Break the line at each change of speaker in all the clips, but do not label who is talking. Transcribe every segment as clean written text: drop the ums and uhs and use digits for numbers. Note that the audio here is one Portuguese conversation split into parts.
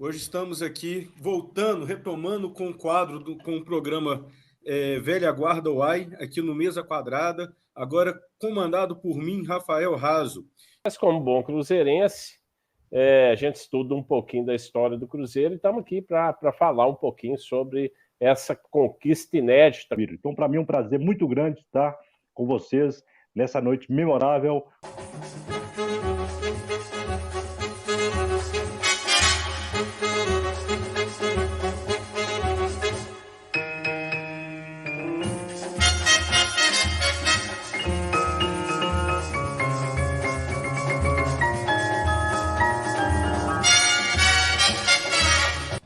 Hoje estamos aqui voltando, retomando com o quadro, com o programa Velha Guarda Uai, aqui no Mesa Quadrada, agora comandado por mim, Rafael Raso.
Mas como bom cruzeirense, a gente estuda um pouquinho da história do Cruzeiro e estamos aqui para falar um pouquinho sobre essa conquista inédita.
Então, para mim é um prazer muito grande estar com vocês nessa noite memorável.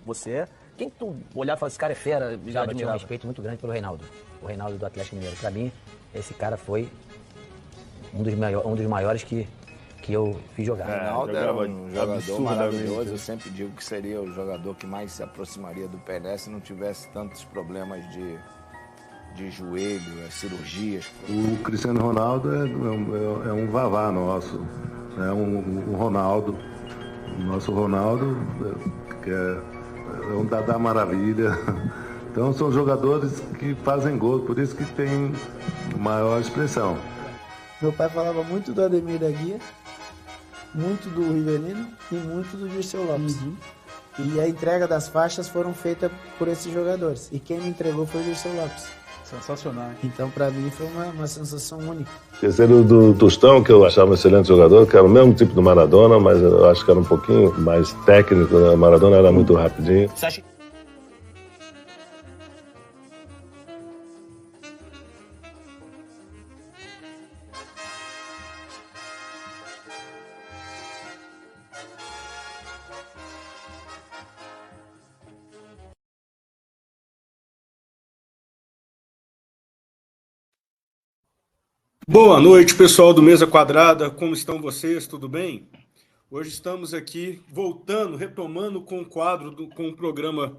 Você, quem tu olhar e falar, esse cara é fera, já tinha um respeito muito grande pelo Reinaldo. O Reinaldo do Atlético Mineiro. Para mim, esse cara foi um dos maiores que eu fiz jogar.
O Reinaldo era um jogador maravilhoso. Eu sempre digo que seria o jogador que mais se aproximaria do Pelé se não tivesse tantos problemas de joelho, cirurgias.
O Cristiano Ronaldo é um vavá nosso, é um Ronaldo, o nosso Ronaldo, que é um Dadá Maravilha. Então são jogadores que fazem gol, por isso que tem maior expressão.
Meu pai falava muito do Ademir da Guia, muito do Rivelino e muito do Dirceu Lopes. E a entrega das faixas foram feitas por esses jogadores. E quem me entregou foi o Dirceu Lopes.
Sensacional.
Então, para mim, foi uma sensação única.
Terceiro do Tostão, que eu achava um excelente jogador, que era o mesmo tipo do Maradona, mas eu acho que era um pouquinho mais técnico. Né? O Maradona era muito rapidinho.
Você acha...
Boa noite, pessoal do Mesa Quadrada, como estão vocês? Tudo bem? Hoje estamos aqui voltando, retomando com o quadro, com o programa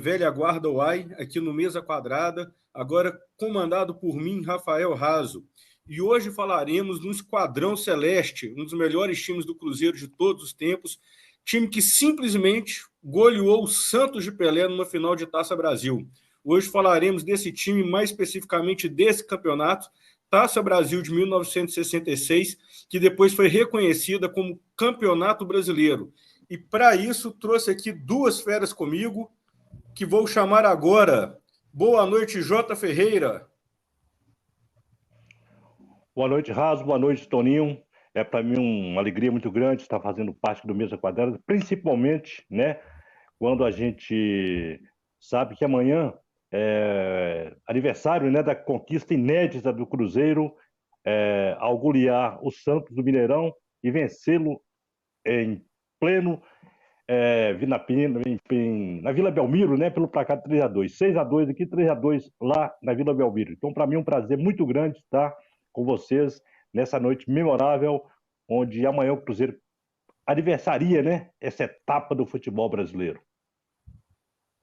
Velha Guarda Uai, aqui no Mesa Quadrada, agora comandado por mim, Rafael Raso. E hoje falaremos do Esquadrão Celeste, um dos melhores times do Cruzeiro de todos os tempos, time que simplesmente goleou o Santos de Pelé numa final de Taça Brasil. Hoje falaremos desse time, mais especificamente desse campeonato, Taça Brasil de 1966, que depois foi reconhecida como Campeonato Brasileiro. E para isso trouxe aqui duas feras comigo, que vou chamar agora. Boa noite, Jota Ferreira.
Boa noite, Raso. Boa noite, Toninho. É para mim uma alegria muito grande estar fazendo parte do Mesa Quadrada, principalmente, né, quando a gente sabe que amanhã aniversário, né, da conquista inédita do Cruzeiro, ao golear o Santos do Mineirão e vencê-lo em pleno na Vila Belmiro, né, pelo placar de 3-2. 6-2 aqui, 3-2 lá na Vila Belmiro. Então, para mim é um prazer muito grande estar com vocês nessa noite memorável, onde amanhã o Cruzeiro aniversaria, né, essa etapa do futebol brasileiro.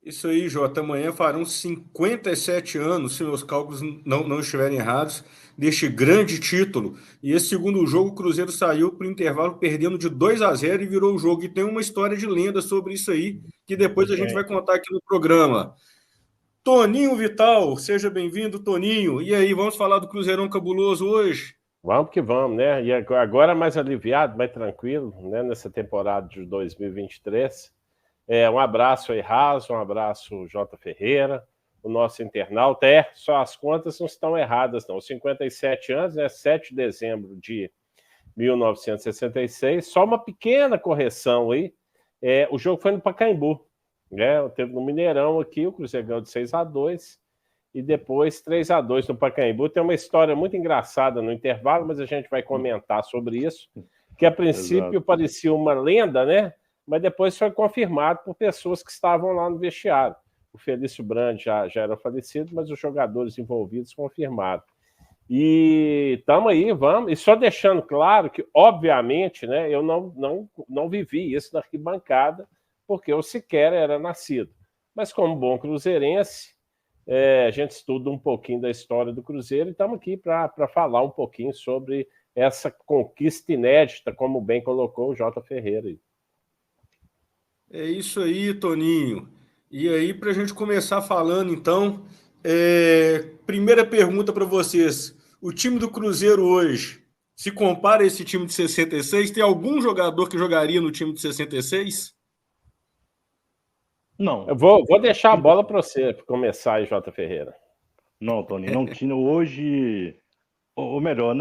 Isso aí, Jota. Amanhã farão 57 anos, se meus cálculos não estiverem errados, deste grande título. E esse segundo jogo, o Cruzeiro saiu para o intervalo perdendo de 2-0 e virou o jogo. E tem uma história de lenda sobre isso aí, que depois a gente vai contar aqui no programa. Toninho Vital, seja bem-vindo, Toninho. E aí, vamos falar do Cruzeirão Cabuloso hoje?
Vamos que vamos, né? E agora mais aliviado, mais tranquilo, né? Nessa temporada de 2023. Um abraço aí, Raso, um abraço, Jota Ferreira, o nosso internauta. Só as contas não estão erradas, não. 57 anos, né? 7 de dezembro de 1966. Só uma pequena correção aí. O jogo foi no Pacaembu, né? Teve no Mineirão aqui, o Cruzeiro ganhou de 6-2 e depois 3-2 no Pacaembu. Tem uma história muito engraçada no intervalo, mas a gente vai comentar sobre isso, que a princípio parecia uma lenda, né? Mas depois foi confirmado por pessoas que estavam lá no vestiário. O Felício Brandi já era falecido, mas os jogadores envolvidos confirmaram. E estamos aí, vamos. E só deixando claro que, obviamente, né, eu não vivi isso na arquibancada, porque eu sequer era nascido. Mas como bom cruzeirense, a gente estuda um pouquinho da história do Cruzeiro e estamos aqui para falar um pouquinho sobre essa conquista inédita, como bem colocou o Jota Ferreira aí.
É isso aí, Toninho. E aí, para a gente começar falando, então, primeira pergunta para vocês. O time do Cruzeiro hoje se compara a esse time de 66? Tem algum jogador que jogaria no time de 66?
Não.
Eu vou deixar a bola para você começar aí, Jota Ferreira.
Não, Tony, não tinha hoje, ou melhor,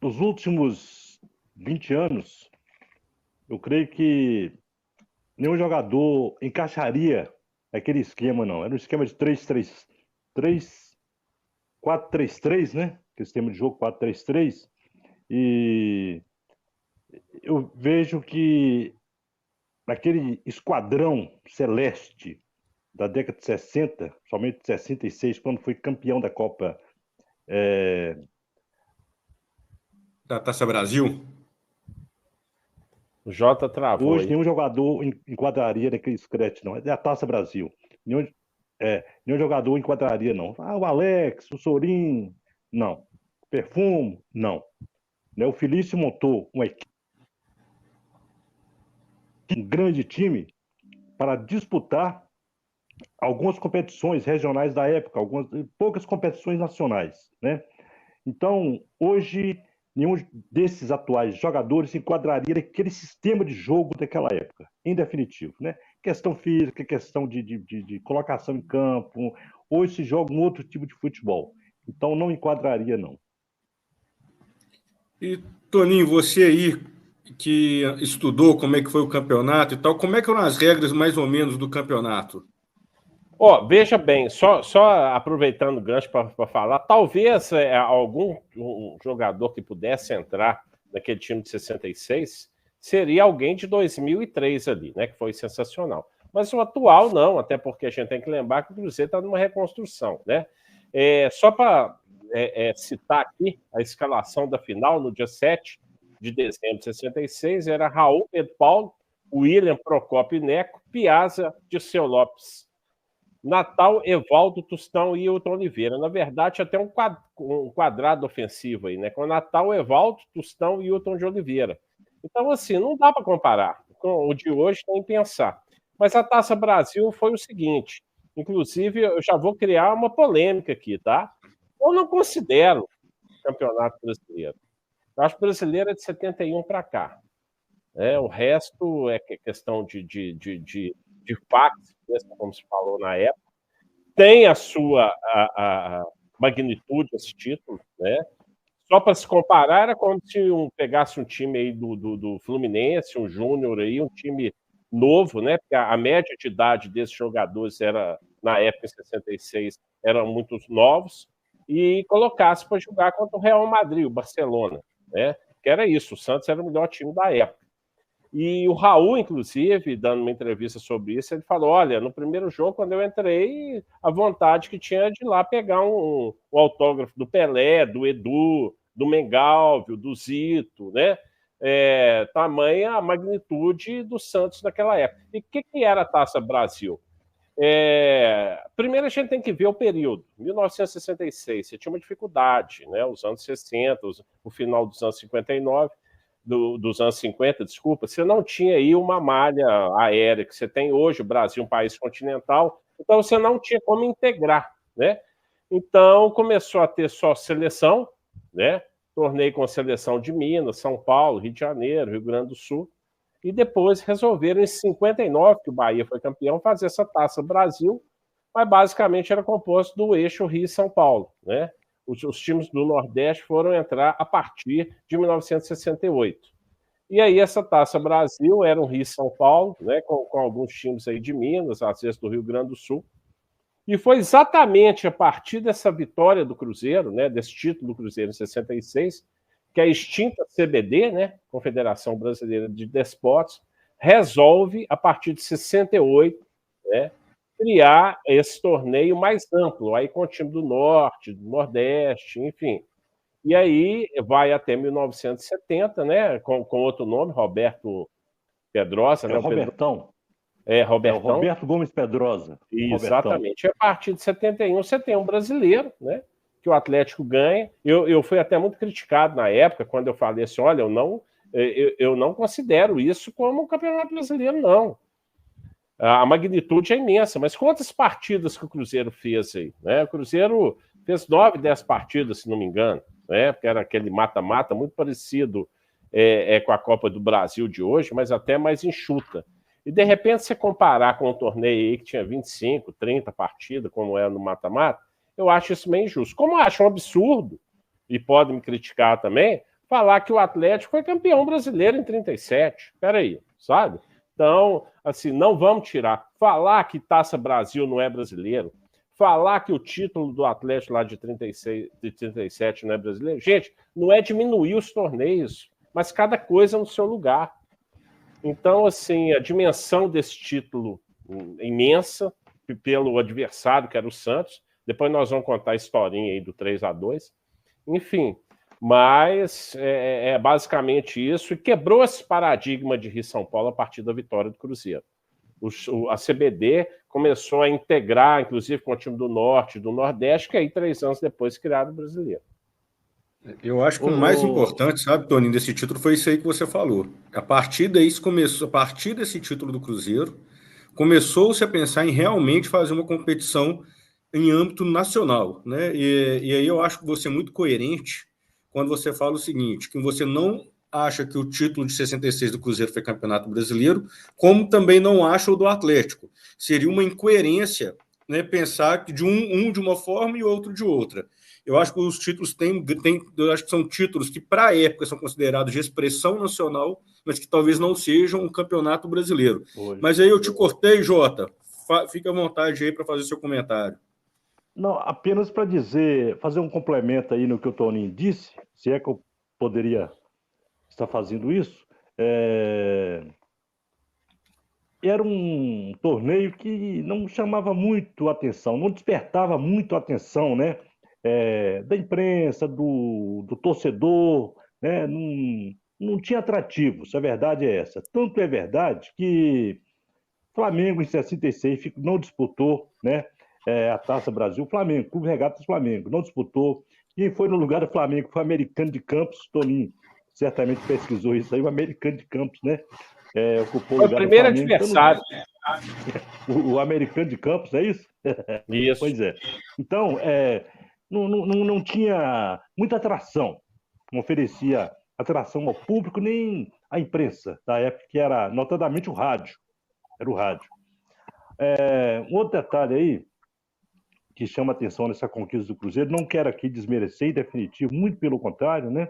nos últimos 20 anos, eu creio que nenhum jogador encaixaria aquele esquema, não. Era um esquema de 4-3-3, né? Aquele esquema de jogo 4-3-3. E eu vejo que naquele esquadrão celeste da década de 60, somente de 66, quando foi campeão da Copa
Da Taça Brasil?
O Jota travou.
Hoje nenhum jogador enquadraria naquele scratch, não. É a Taça Brasil. Nenhum jogador enquadraria, não. O Alex, o Sorin, não. Perfumo, não. O Felício montou um grande time para disputar algumas competições regionais da época, poucas competições nacionais, né? Então, hoje, nenhum desses atuais jogadores se enquadraria naquele sistema de jogo daquela época, em definitivo, né? Questão física, questão de colocação em campo. Hoje se joga um outro tipo de futebol. Então, não enquadraria, não.
E, Toninho, você aí que estudou como é que foi o campeonato e tal, como é que eram as regras mais ou menos do campeonato?
Veja bem, só aproveitando o gancho para falar, talvez algum jogador que pudesse entrar naquele time de 66 seria alguém de 2003 ali, né, que foi sensacional. Mas o atual não, até porque a gente tem que lembrar que o Cruzeiro está numa reconstrução, né? Só para citar aqui a escalação da final, no dia 7 de dezembro de 66, era Raul, Pedro Paulo, William, Procópio e Neco, Piazza, Dirceu Lopes, Natal, Evaldo, Tostão e Hilton Oliveira. Na verdade, até um quadrado ofensivo aí, né? Com Natal, Evaldo, Tostão e Hilton de Oliveira. Então, assim, não dá para comparar com o de hoje, tem que pensar. Mas a Taça Brasil foi o seguinte, inclusive, eu já vou criar uma polêmica aqui, tá? Eu não considero o Campeonato Brasileiro. Eu acho que o brasileiro é de 71 para cá. O resto é questão de fax, como se falou na época, tem a sua a magnitude esse título, né? Só para se comparar, era como se pegasse um time aí do Fluminense, um Júnior aí, um time novo, né? Porque a média de idade desses jogadores era, na época, em 66, eram muito novos, e colocasse para jogar contra o Real Madrid, o Barcelona, né? Que era isso, o Santos era o melhor time da época. E o Raul, inclusive, dando uma entrevista sobre isso, ele falou, olha, no primeiro jogo, quando eu entrei, a vontade que tinha de ir lá pegar um autógrafo do Pelé, do Edu, do Mengalvio, do Zito, né? Tamanha a magnitude do Santos naquela época. E o que era a Taça Brasil? Primeiro a gente tem que ver o período. 1966, você tinha uma dificuldade, né? Os anos 60, o final dos anos 59, dos anos 50, desculpa, você não tinha aí uma malha aérea que você tem hoje, o Brasil é um país continental, então você não tinha como integrar, né? Então começou a ter só seleção, né? Torneio com seleção de Minas, São Paulo, Rio de Janeiro, Rio Grande do Sul, e depois resolveram em 59, que o Bahia foi campeão, fazer essa Taça Brasil, mas basicamente era composto do eixo Rio-São Paulo, né? Os times do Nordeste foram entrar a partir de 1968. E aí essa Taça Brasil era um Rio-São Paulo, né, com alguns times aí de Minas, às vezes do Rio Grande do Sul. E foi exatamente a partir dessa vitória do Cruzeiro, né, desse título do Cruzeiro em 66, que a extinta CBD, né, Confederação Brasileira de Desportos, resolve, a partir de 68, né, criar esse torneio mais amplo, aí com o time do Norte, do Nordeste, enfim. E aí vai até 1970, né, com outro nome, Roberto Pedrosa. Né,
Robertão.
Robertão.
É o Roberto Gomes Pedrosa.
Exatamente. A partir de 71, você tem um brasileiro, né, que o Atlético ganha. Eu fui até muito criticado na época, quando eu falei assim, olha, eu não eu não considero isso como um campeonato brasileiro, não. A magnitude é imensa, mas quantas partidas que o Cruzeiro fez aí? Né? O Cruzeiro fez 9, 10 partidas, se não me engano, né? Porque era aquele mata-mata muito parecido com a Copa do Brasil de hoje, mas até mais enxuta. E, de repente, você comparar com um torneio aí que tinha 25, 30 partidas, como é no mata-mata, eu acho isso meio injusto. Como eu acho um absurdo, e podem me criticar também, falar que o Atlético foi campeão brasileiro em 37. Peraí, sabe? Então, assim, não vamos tirar. Falar que Taça Brasil não é brasileiro, falar que o título do Atlético lá de 37 não é brasileiro, gente, não é diminuir os torneios, mas cada coisa no seu lugar. Então, assim, a dimensão desse título imensa pelo adversário, que era o Santos. Depois nós vamos contar a historinha aí do 3-2. Enfim, mas é basicamente isso. E quebrou esse paradigma de Rio-São Paulo a partir da vitória do Cruzeiro. A CBD começou a integrar, inclusive com o time do Norte e do Nordeste, que aí 3 anos depois criaram o brasileiro.
Eu acho que o mais importante, sabe, Toninho, desse título foi isso aí que você falou. A partir desse título do Cruzeiro, começou-se a pensar em realmente fazer uma competição em âmbito nacional, né? E aí eu acho que você é muito coerente quando você fala o seguinte, que você não acha que o título de 66 do Cruzeiro foi campeonato brasileiro, como também não acha o do Atlético. Seria uma incoerência, né, pensar que de um de uma forma e outro de outra. Eu acho que os títulos eu acho que são títulos que, para a época, são considerados de expressão nacional, mas que talvez não sejam um campeonato brasileiro. Mas aí eu te cortei, Jota. Fica à vontade aí para fazer seu comentário.
Não, apenas para fazer um complemento aí no que o Toninho disse, se é que eu poderia estar fazendo isso. Era um torneio que não chamava muito atenção, não despertava muito atenção, né? Da imprensa, do torcedor, né? Não tinha atrativos, a verdade é essa. Tanto é verdade que Flamengo, em 66, não disputou, né, a Taça Brasil. Flamengo, Clube Regatas Flamengo, não disputou. Quem foi no lugar do Flamengo foi o Americano de Campos, Toninho certamente pesquisou isso aí, o Americano de Campos, né? Ocupou o lugar do Flamengo.
Foi o primeiro adversário.
O Americano de Campos, é isso?
Isso.
Pois é. Então, não tinha muita atração, não oferecia atração ao público, nem à imprensa da época, que era notadamente o rádio. Era o rádio. Um outro detalhe aí, que chama atenção nessa conquista do Cruzeiro, não quero aqui desmerecer em definitivo, muito pelo contrário, né?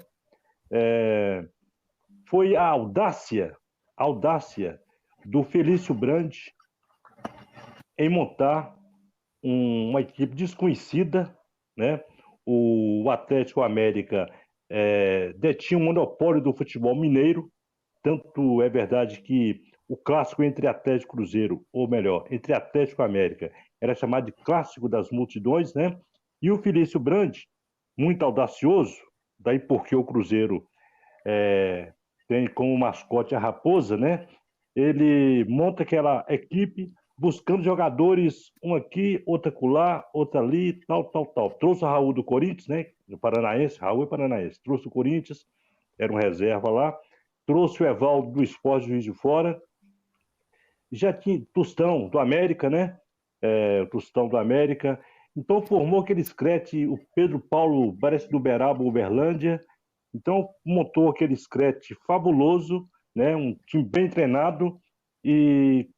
Foi a audácia do Felício Brandi em montar uma equipe desconhecida, né? O Atlético América detinha um monopólio do futebol mineiro, tanto é verdade que o clássico entre Atlético e Cruzeiro, ou melhor, entre Atlético e América, era chamado de clássico das multidões, né? E o Felício Brandi, muito audacioso, daí porque o Cruzeiro tem como mascote a raposa, né? Ele monta aquela equipe buscando jogadores, um aqui, outro acolá, outro ali, tal. Trouxe o Raul do Corinthians, né? Do Paranaense, Raul é paranaense. Trouxe o Corinthians, era um reserva lá. Trouxe o Evaldo do Sport Juiz de Fora. Já tinha Tostão do América, né? O Tostão do América. Então formou aquele screte, o Pedro Paulo, parece do Uberaba, Uberlândia. Então montou aquele screte fabuloso, né? Um time bem treinado, e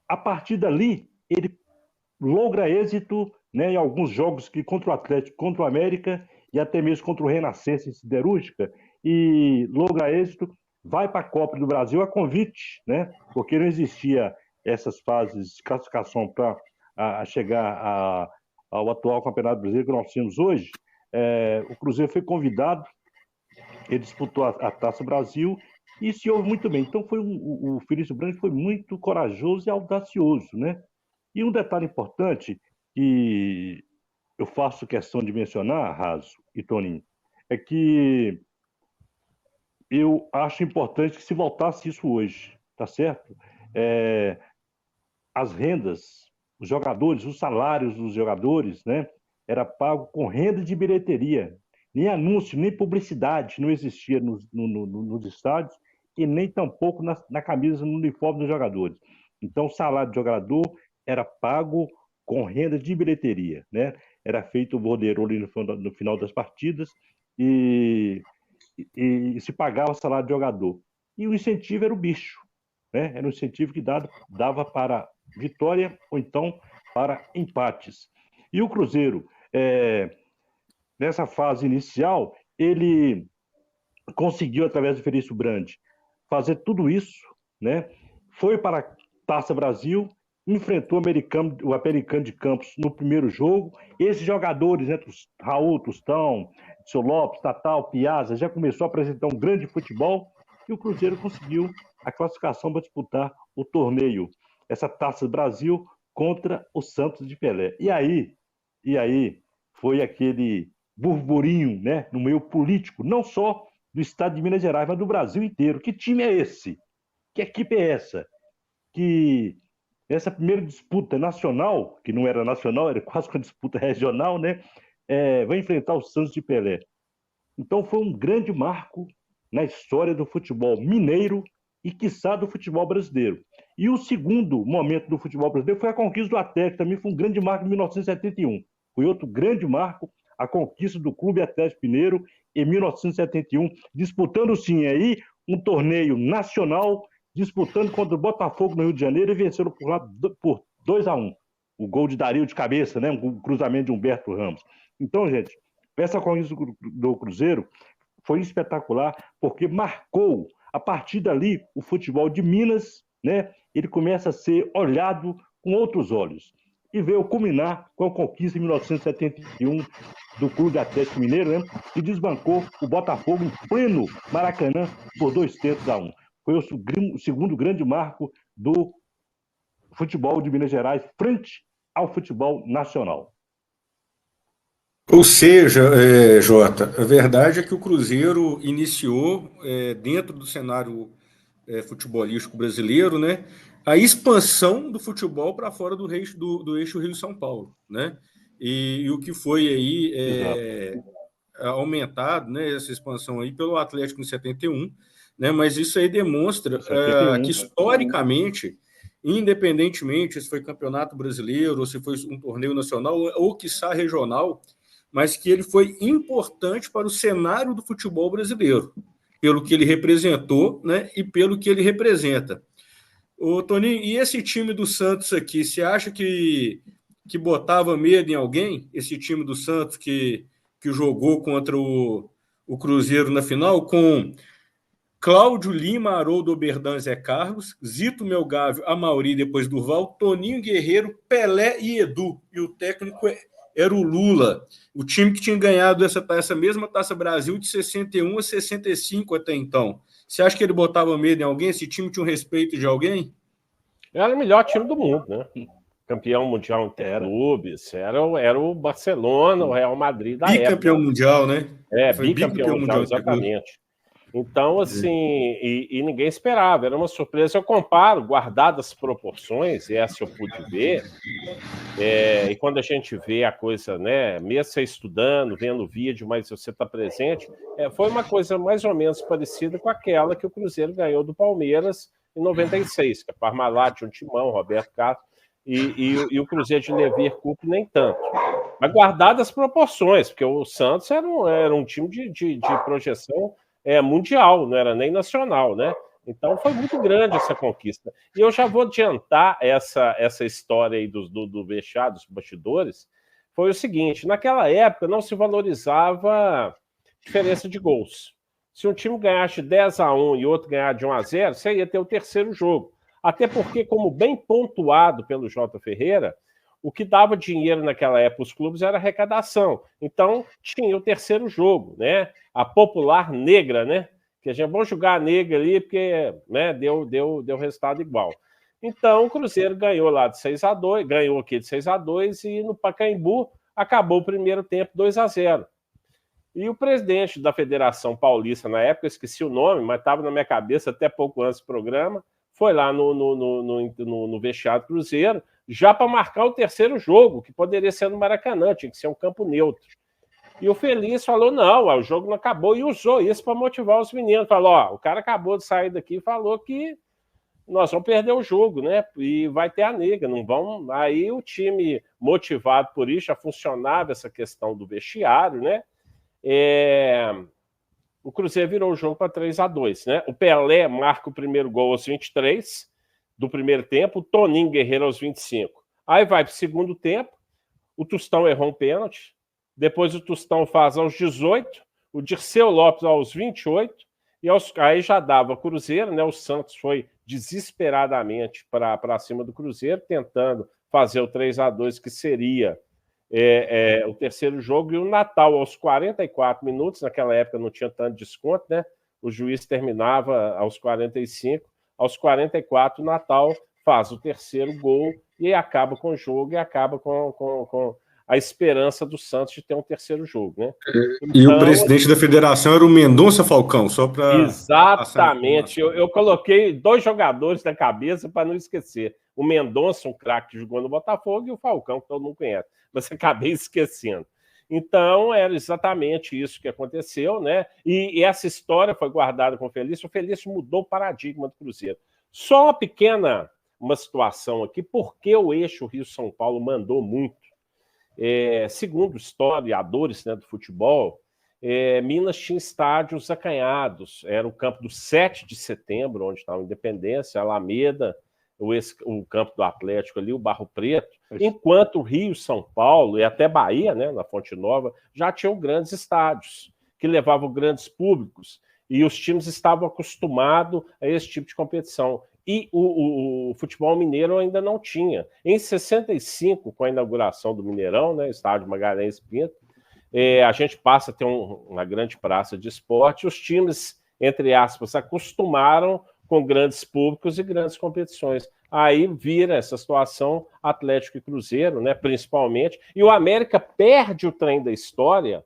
a partir dali ele logra êxito, né, em alguns jogos que contra o Atlético, contra o América e até mesmo contra o Renascença Siderúrgica, e logra êxito, vai para a Copa do Brasil a convite, né, porque não existia essas fases de classificação para chegar ao atual Campeonato Brasileiro que nós temos hoje. O Cruzeiro foi convidado, ele disputou a Taça Brasil e se ouve muito bem. Então o Felício Brandi foi muito corajoso e audacioso, né? E um detalhe importante que eu faço questão de mencionar, Raso e Toninho, é que eu acho importante que se voltasse isso hoje, tá certo? As rendas, os jogadores, os salários dos jogadores, né? Era pago com renda de bilheteria. nem anúncio, nem publicidade não existia nos estádios e nem tampouco na camisa, no uniforme dos jogadores. Então, o salário do jogador era pago com renda de bilheteria, né? Era feito o borderô ali no final das partidas e se pagava o salário do jogador. E o incentivo era o bicho, né? Era um incentivo que dava para vitória ou então para empates. E o Cruzeiro, nessa fase inicial, ele conseguiu, através do Felício Brandi, fazer tudo isso, né? Foi para a Taça Brasil, enfrentou o Americano de Campos no primeiro jogo. Esses jogadores, né, Raul, Tostão, Seu Lopes, Tatal, Piazza, já começou a apresentar um grande futebol e o Cruzeiro conseguiu a classificação para disputar o torneio, essa Taça Brasil contra o Santos de Pelé. E aí foi aquele burburinho, né, no meio político, não só do estado de Minas Gerais, mas do Brasil inteiro. Que time é esse? Que equipe é essa? Que essa primeira disputa nacional, que não era nacional, era quase uma disputa regional, né? Vai enfrentar o Santos de Pelé. Então foi um grande marco na história do futebol mineiro e, quiçá, do futebol brasileiro. E o segundo momento do futebol brasileiro foi a conquista do Atlético, também foi um grande marco em 1971. Foi outro grande marco, a conquista do Clube Atlético Mineiro em 1971, disputando sim aí um torneio nacional, disputando contra o Botafogo no Rio de Janeiro e vencendo por 2-1. O gol de Dario de cabeça, né? Um cruzamento de Humberto Ramos. Então, gente, essa conquista do Cruzeiro foi espetacular, porque marcou, a partir dali, o futebol de Minas, né? Ele começa a ser olhado com outros olhos. E veio culminar com a conquista em 1971 do Clube Atlético Mineiro, né? Que desbancou o Botafogo em pleno Maracanã por 2-1. Foi o segundo grande marco do futebol de Minas Gerais frente ao futebol nacional.
Ou seja, Jota, a verdade é que o Cruzeiro iniciou, dentro do cenário futebolístico brasileiro, né, a expansão do futebol para fora do eixo Rio-São Paulo, né? E o que foi aí aumentado, né, essa expansão aí pelo Atlético em 71, né? Mas isso aí demonstra que historicamente, independentemente se foi campeonato brasileiro ou se foi um torneio nacional ou quiçá regional, mas que ele foi importante para o cenário do futebol brasileiro, pelo que ele representou, né, e pelo que ele representa. Ô, Toninho, e esse time do Santos aqui, você acha que botava medo em alguém? Esse time do Santos que jogou contra o Cruzeiro na final, com Cláudio Lima, Haroldo Oberdan, Zé Carlos, Zito Melgávio, Amauri, depois Durval, Toninho Guerreiro, Pelé e Edu. E o técnico era o Lula. O time que tinha ganhado essa mesma Taça Brasil de 61 a 65 até então. Você acha que ele botava medo em alguém? Esse time tinha um respeito de alguém?
Era o melhor time do mundo, né? Campeão mundial interclubes, era o Barcelona, o Real Madrid da época.
Bicampeão mundial, né?
Foi bicampeão mundial, exatamente. Então, assim, e ninguém esperava, era uma surpresa. Eu comparo, guardadas as proporções, e essa eu pude ver, e quando a gente vê a coisa, né, mesmo você estudando, vendo o vídeo, mas você está presente, foi uma coisa mais ou menos parecida com aquela que o Cruzeiro ganhou do Palmeiras em 96, que a Parmalat, um timão, Roberto Castro, e o Cruzeiro de Levir Coupe nem tanto. Mas guardadas as proporções, porque o Santos era um time de projeção mundial, não era nem nacional, né? Então foi muito grande essa conquista. E eu já vou adiantar essa história aí do vexado, dos bastidores. Foi o seguinte: naquela época não se valorizava diferença de gols. Se um time ganhasse 10-1 e outro ganhar de 1-0, você ia ter o terceiro jogo. Até porque, como bem pontuado pelo J. Ferreira, o que dava dinheiro naquela época os clubes era arrecadação. Então, tinha o terceiro jogo, né? A popular negra, né? Que a gente vai jogar a negra ali porque, né, deu resultado igual. Então, o Cruzeiro ganhou lá de 6-2, ganhou aqui de 6-2 e no Pacaembu acabou o primeiro tempo 2-0. E o presidente da Federação Paulista, na época, esqueci o nome, mas estava na minha cabeça até pouco antes do programa, foi lá no vestiário Cruzeiro, já para marcar o terceiro jogo, que poderia ser no Maracanã, tinha que ser um campo neutro. E o Felício falou, não, o jogo não acabou, e usou isso para motivar os meninos. Falou, ó, o cara acabou de sair daqui e falou que nós vamos perder o jogo, né? E vai ter a nega, não vão... Aí o time, motivado por isso, já funcionava essa questão do vestiário, né? O Cruzeiro virou o jogo para 3-2, né? O Pelé marca o primeiro gol aos 23 do primeiro tempo, o Toninho Guerreiro aos 25. Aí vai para o segundo tempo, o Tostão errou um pênalti, depois o Tostão faz aos 18, o Dirceu Lopes aos 28, e aí já dava Cruzeiro, né? O Santos foi desesperadamente para cima do Cruzeiro, tentando fazer o 3-2, que seria o terceiro jogo, e o Natal, aos 44 minutos, naquela época não tinha tanto desconto, né? O juiz terminava aos 45, aos 44, o Natal faz o terceiro gol e acaba com o jogo e acaba com a esperança do Santos de ter um terceiro jogo, né?
E então, o presidente da federação era o Mendonça Falcão, só para...
Exatamente. Eu coloquei 2 jogadores na cabeça para não esquecer. O Mendonça, um craque que jogou no Botafogo, e o Falcão, que todo mundo conhece. Mas acabei esquecendo. Então, era exatamente isso que aconteceu, né? E essa história foi guardada com o Felício. O Felício mudou o paradigma do Cruzeiro. Só uma situação aqui, porque o eixo Rio-São Paulo mandou muito. Segundo historiadores, né, do futebol, Minas tinha estádios acanhados. Era o campo do 7 de setembro, onde estava a Independência, a Alameda, o campo do Atlético ali, o Barro Preto, enquanto o Rio, São Paulo e até Bahia, né, na Fonte Nova, já tinham grandes estádios, que levavam grandes públicos, e os times estavam acostumados a esse tipo de competição. E o futebol mineiro ainda não tinha. Em 65, com a inauguração do Mineirão, né, estádio Magalhães Pinto, a gente passa a ter uma grande praça de esporte, os times, entre aspas, acostumaram com grandes públicos e grandes competições. Aí vira essa situação Atlético e Cruzeiro, né, principalmente, e o América perde o trem da história,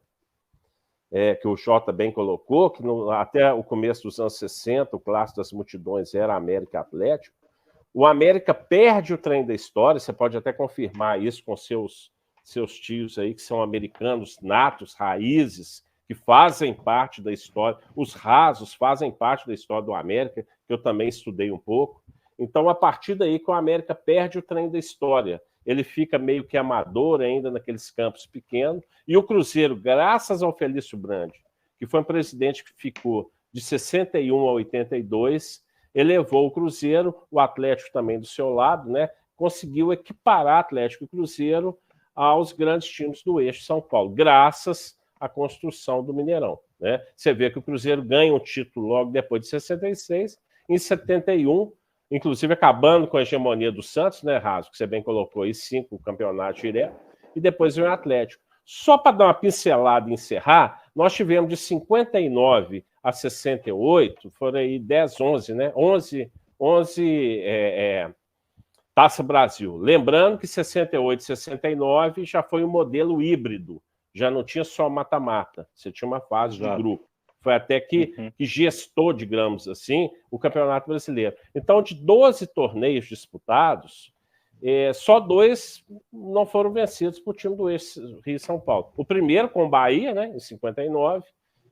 que o Jota bem colocou, que até o começo dos anos 60, o clássico das multidões era América Atlético. O América perde o trem da história, você pode até confirmar isso com seus tios aí, que são americanos natos, raízes, que fazem parte da história. Os rasos fazem parte da história do América, que eu também estudei um pouco. Então, a partir daí que o América perde o trem da história. Ele fica meio que amador ainda naqueles campos pequenos, e o Cruzeiro, graças ao Felício Brandi, que foi um presidente que ficou de 61 a 82, elevou o Cruzeiro, o Atlético também do seu lado, né, conseguiu equiparar Atlético e Cruzeiro aos grandes times do eixo São Paulo, graças à construção do Mineirão, né? Você vê que o Cruzeiro ganha um título logo depois de 66, em 71, inclusive acabando com a hegemonia do Santos, né, Raso, que você bem colocou aí, 5 campeonatos direto, e depois vem o Atlético. Só para dar uma pincelada e encerrar, nós tivemos de 59 a 68, foram aí 10, 11, né? 11 Taça Brasil. Lembrando que 68 e 69 já foi um modelo híbrido, já não tinha só mata-mata, você tinha uma fase de grupo. Foi até que gestou, digamos assim, o Campeonato Brasileiro. Então, de 12 torneios disputados, só 2 não foram vencidos por time do Rio e São Paulo. O primeiro com o Bahia, né, em 59,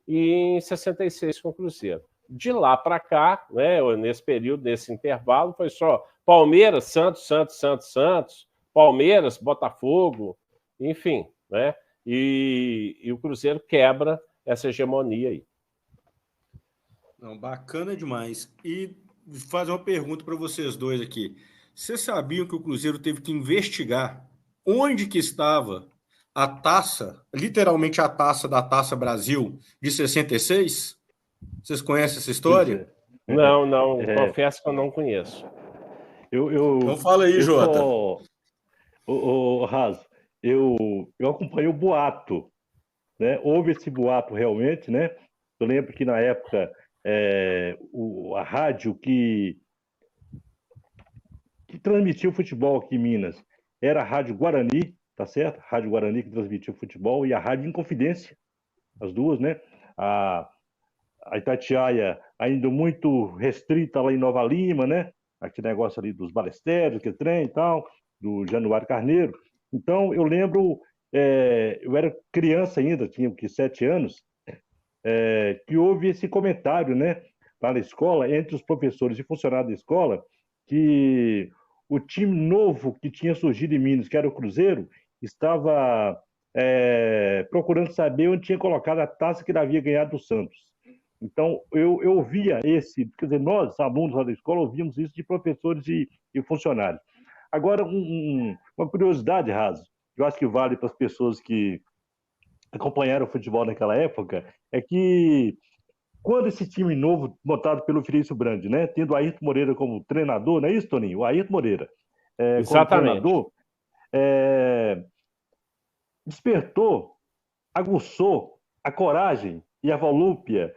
e em 66 com o Cruzeiro. De lá para cá, né, nesse período, nesse intervalo, foi só Palmeiras, Santos, Palmeiras, Botafogo, enfim, né? E o Cruzeiro quebra essa hegemonia aí.
Não, bacana demais. E fazer uma pergunta para vocês dois aqui. Vocês sabiam que o Cruzeiro teve que investigar onde que estava a taça, literalmente a taça da Taça Brasil de 66? Vocês conhecem essa história?
Não, confesso que eu não conheço.
Então fala aí, Jota.
Raso, eu acompanhei o boato, né? Houve esse boato realmente, né? Eu lembro que na época a rádio que transmitia o futebol aqui em Minas era a Rádio Guarani, tá certo? A Rádio Guarani que transmitia o futebol, e a Rádio Inconfidência, as duas, né? A Itatiaia ainda muito restrita lá em Nova Lima, né? Aquele negócio ali dos balestérios, aquele trem e tal, do Januário Carneiro. Então, eu lembro eu era criança ainda, tinha 7 anos, que houve esse comentário, né, lá na escola, entre os professores e funcionários da escola, que o time novo que tinha surgido em Minas, que era o Cruzeiro, estava procurando saber onde tinha colocado a taça que ele havia ganhado do Santos. Então, eu ouvia quer dizer, nós, alunos lá da escola, ouvíamos isso de professores e funcionários. Agora, uma curiosidade, Raso, eu acho que vale para as pessoas que acompanharam o futebol naquela época, é que quando esse time novo, montado pelo Felício Brandi, né, tendo o Ayrton Moreira como treinador, não é isso, Toninho? O Ayrton Moreira, como treinador, despertou, aguçou a coragem e a volúpia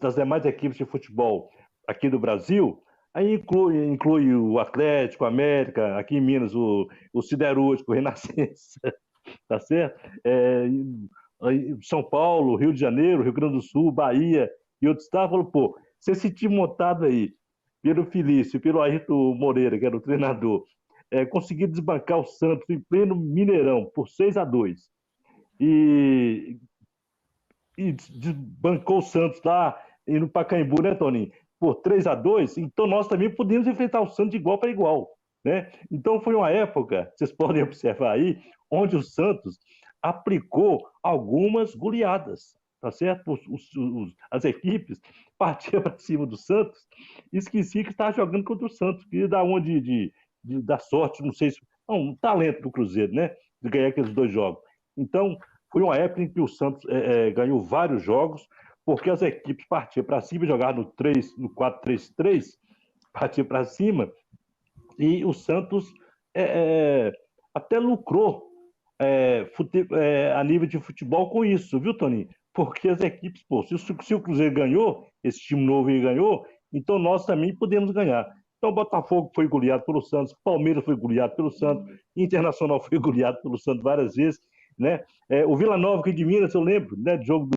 das demais equipes de futebol aqui do Brasil. Aí inclui o Atlético, o América, aqui em Minas, o Siderúrgico, o Renascença, tá certo? São Paulo, Rio de Janeiro, Rio Grande do Sul, Bahia e outros estados, falou, pô, se esse time montado aí pelo Felício, pelo Ayrton Moreira, que era o treinador, conseguir desbancar o Santos em pleno Mineirão por 6-2 e desbancou o Santos lá no Pacaembu, né, Toninho? Por 3-2, então nós também podemos enfrentar o Santos de igual para igual, né? Então foi uma época, vocês podem observar aí, onde o Santos aplicou algumas goleadas, tá certo? As equipes partiam para cima do Santos e esquecia que estava jogando contra o Santos, que dá onde da sorte, não sei se... um talento do Cruzeiro, né? De ganhar aqueles 2 jogos. Então, foi uma época em que o Santos ganhou vários jogos, porque as equipes partiam para cima, jogavam no 4-3-3, partiam para cima, e o Santos até lucrou a nível de futebol com isso, viu, Toninho? Porque as equipes, pô, se o Cruzeiro ganhou, esse time novo aí ganhou, então nós também podemos ganhar. Então o Botafogo foi goleado pelo Santos, Palmeiras foi goleado pelo Santos, Internacional foi goleado pelo Santos várias vezes, né? O Vila Nova, que de Minas, eu lembro, né, do jogo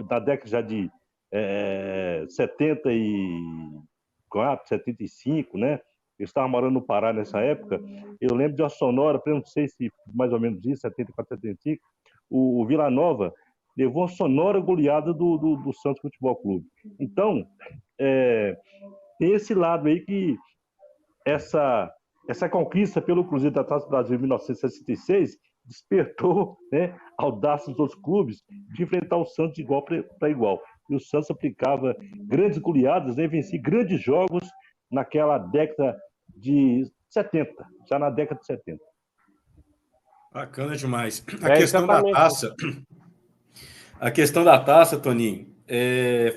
da década já de 74, 75, né? Eu estava morando no Pará nessa época. Eu lembro de uma sonora, não sei se mais ou menos isso, 74, 75. O Vila Nova levou uma sonora goleada do Santos Futebol Clube. Então, tem esse lado aí que essa conquista pelo Cruzeiro da Taça Brasil em 1966 despertou, né, audácia dos outros clubes de enfrentar o Santos de igual para igual. E o Santos aplicava grandes goleadas, né, vencia grandes jogos naquela década de 70, já na década de 70.
Bacana demais. A questão da taça, Toninho,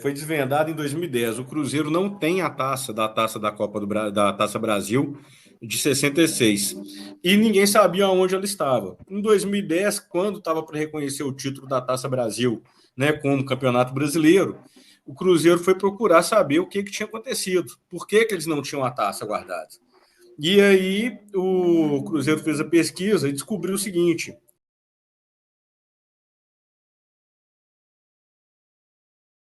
foi desvendada em 2010. O Cruzeiro não tem a taça da Copa da Taça Brasil de 66. E ninguém sabia onde ela estava. Em 2010, quando estava para reconhecer o título da Taça Brasil, né, como Campeonato Brasileiro, o Cruzeiro foi procurar saber o que tinha acontecido, por que eles não tinham a taça guardada. E aí o Cruzeiro fez a pesquisa e descobriu o seguinte: